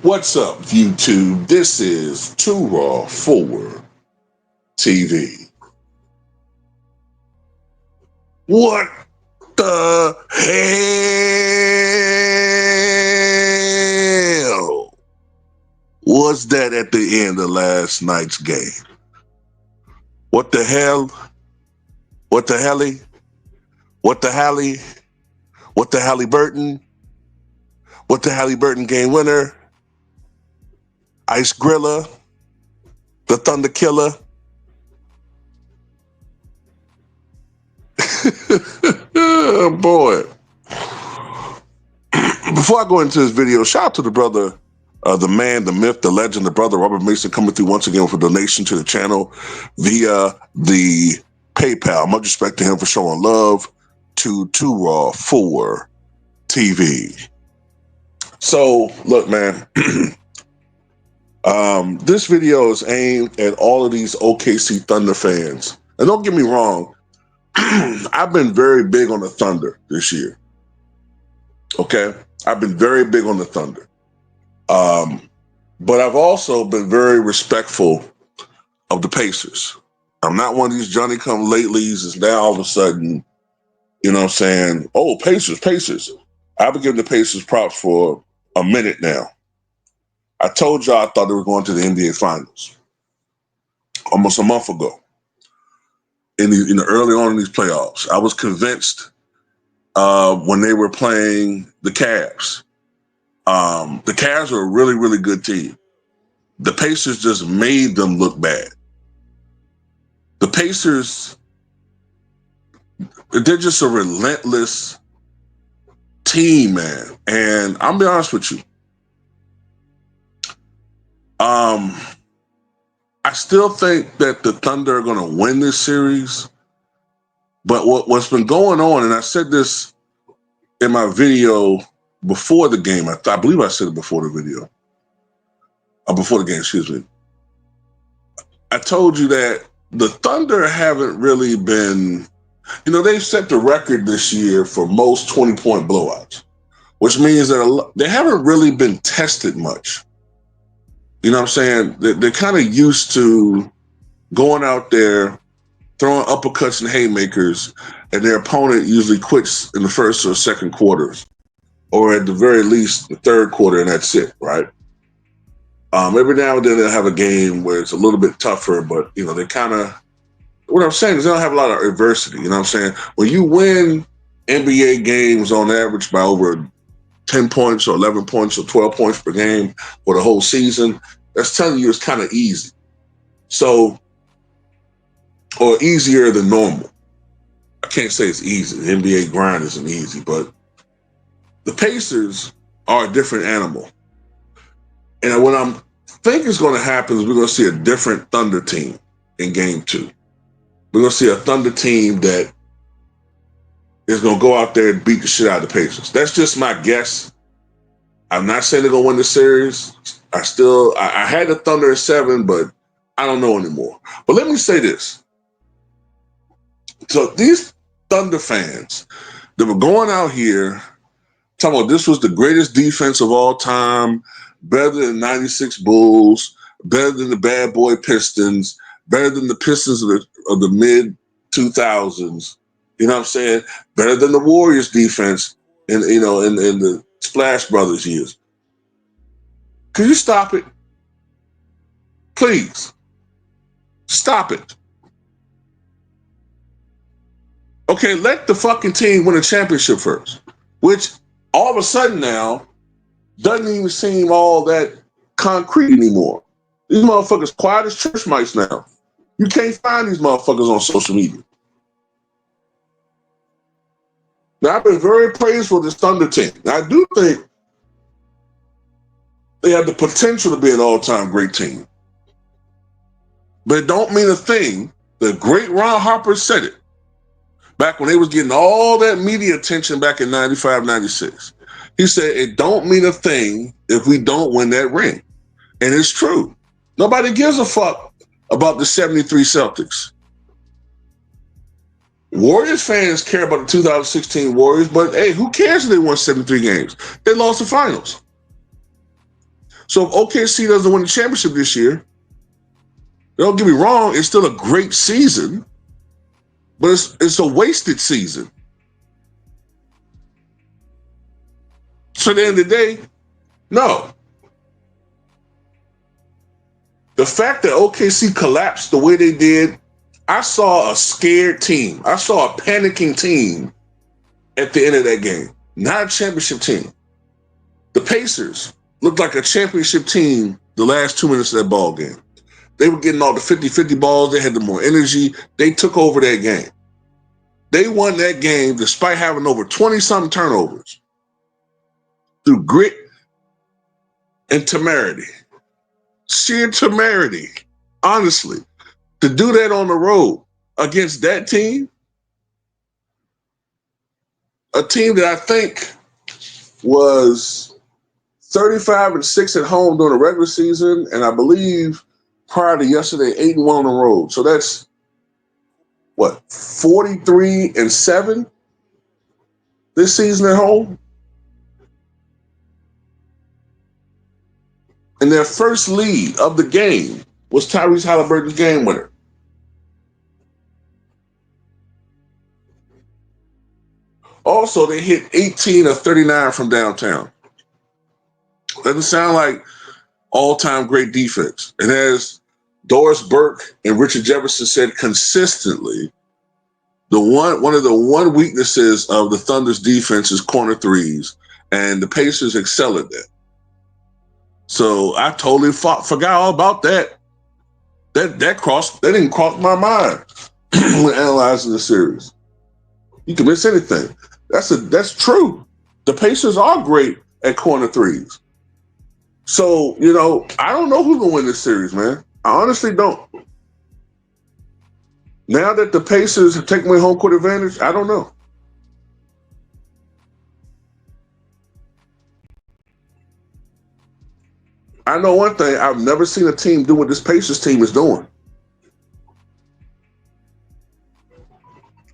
What's up, YouTube? This is Too Raw for TV. What the hell was that at the end of last night's game? What the hell? What the helly? What the Hallie? What the Halliburton? What the Halliburton game winner? Ice Griller? The Thunder Killer? Boy. Before I go into this video, shout out to the brother, the man, the myth, the legend, the brother Robert Mason coming through once again with a donation to the channel via the PayPal. Much respect to him for showing love to Too Raw for TV. So, look, man, this video is aimed at all of these OKC Thunder fans. And don't get me wrong, I've been very big on the Thunder this year. Okay? I've been very big on the Thunder. But I've also been very respectful of the Pacers. I'm not one of these Johnny-come-latelys that's now all of a sudden, you know what I'm saying, oh, Pacers. I've been giving the Pacers props for a minute now. I told y'all I thought they were going to the NBA Finals almost a month ago. In the early on in these playoffs, I was convinced when they were playing the Cavs. The Cavs are a really, really good team. The Pacers just made them look bad. The Pacers, they're just a relentless team, man. And I'm gonna be honest with you. I still think that the Thunder are going to win this series. But what's been going on, and I said this in my video before the game. I believe I said it before the video. Before the game, excuse me. I told you that the Thunder haven't really been, they've set the record this year for most 20-point blowouts, which means that they haven't really been tested much. You know what I'm saying? They're kind of used to going out there, throwing uppercuts and haymakers, and their opponent usually quits in the first or second quarters, or at the very least the third quarter, and that's it, right? Every now and then they'll have a game where it's a little bit tougher, but, they kind of, what I'm saying is they don't have a lot of adversity, you know what I'm saying? When you win NBA games on average by over 10 points or 11 points or 12 points per game for the whole season, that's telling you it's kind of easy. So, or easier than normal. I can't say it's easy. The NBA grind isn't easy, but the Pacers are a different animal. And what I'm thinking is going to happen is we're going to see a different Thunder team in game 2. We're going to see a Thunder team that is going to go out there and beat the shit out of the Pacers. That's just my guess. I'm not saying they're going to win the series. I had the Thunder at 7, but I don't know anymore. But let me say this. So these Thunder fans that were going out here talking about this was the greatest defense of all time, better than 96 Bulls, better than the bad boy Pistons, better than the Pistons of the mid-2000s. You know what I'm saying? Better than the Warriors defense in the Splash Brothers years. Could you stop it? Please. Stop it. Okay, let the fucking team win a championship first, which all of a sudden now doesn't even seem all that concrete anymore. These motherfuckers quiet as church mice now. You can't find these motherfuckers on social media. Now, I've been very praiseful of this Thunder team. Now, I do think they have the potential to be an all-time great team. But it don't mean a thing. The great Ron Harper said it back when they was getting all that media attention back in 95, 96. He said, it don't mean a thing if we don't win that ring. And it's true. Nobody gives a fuck about the 73 Celtics. Warriors fans care about the 2016 Warriors, but hey, who cares if they won 73 games? They lost the finals. So if OKC doesn't win the championship this year, don't get me wrong, it's still a great season, but it's a wasted season. So at the end of the day, no. The fact that OKC collapsed the way they did, I saw a scared team. I saw a panicking team at the end of that game. Not a championship team. The Pacers looked like a championship team the last 2 minutes of that ball game. They were getting all the 50-50 balls. They had the more energy. They took over that game. They won that game despite having over 20-something turnovers through grit and temerity. Sheer temerity, honestly. To do that on the road against that team, a team that I think was 35-6 at home during the regular season, and I believe prior to yesterday, 8-1 on the road. So that's what, 43-7 this season at home? And their first lead of the game was Tyrese Halliburton's game winner. Also, they hit 18 of 39 from downtown. Doesn't sound like all-time great defense. And as Doris Burke and Richard Jefferson said consistently, one of the weaknesses of the Thunder's defense is corner threes, and the Pacers excel at that. So I totally forgot all about that. That didn't cross my mind when analyzing the series. You can miss anything. That's true. The Pacers are great at corner threes. So, I don't know who's gonna win this series, man. I honestly don't. Now that the Pacers have taken away home court advantage, I don't know. I know one thing, I've never seen a team do what this Pacers team is doing.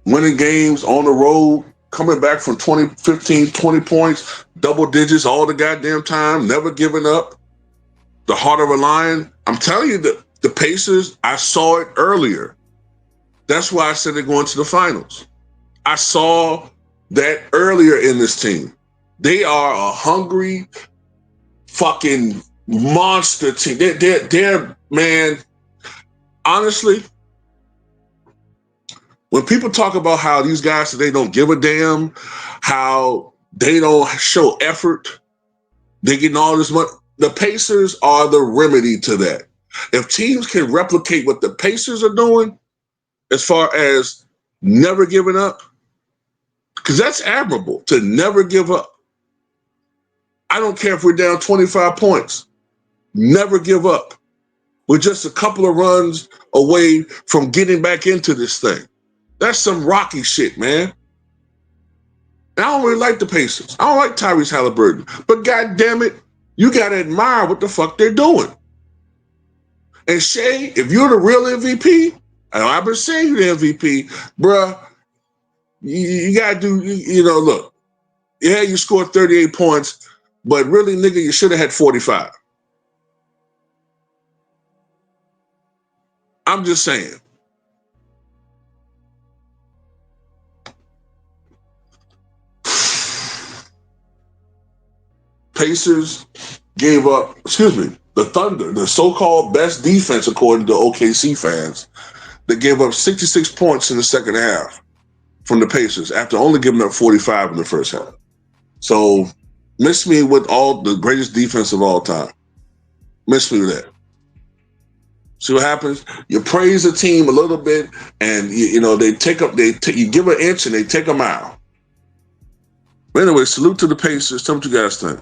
Winning games on the road, coming back from 15, 20 points, double digits all the goddamn time, never giving up. The heart of a lion. I'm telling you, the Pacers, I saw it earlier. That's why I said they're going to the finals. I saw that earlier in this team. They are a hungry fucking monster team. They're man, honestly, when people talk about how these guys, they don't give a damn, how they don't show effort, they getting all this money, the Pacers are the remedy to that. If teams can replicate what the Pacers are doing, as far as never giving up, because that's admirable, to never give up. I don't care if we're down 25 points. Never give up. We're just a couple of runs away from getting back into this thing. That's some Rocky shit, man. And I don't really like the Pacers. I don't like Tyrese Halliburton. But God damn it, you got to admire what the fuck they're doing. And Shea, if you're the real MVP, and I've been saying you're the MVP, bruh, you got to do, look, yeah, you scored 38 points, but really, nigga, you should have had 45. I'm just saying. Pacers gave up, the Thunder, the so-called best defense according to OKC fans, that gave up 66 points in the second half from the Pacers after only giving up 45 in the first half. So miss me with all the greatest defense of all time. Miss me with that. See what happens? You praise a team a little bit, and you give an inch and they take a mile. But anyway, salute to the Pacers. Tell me what you guys think.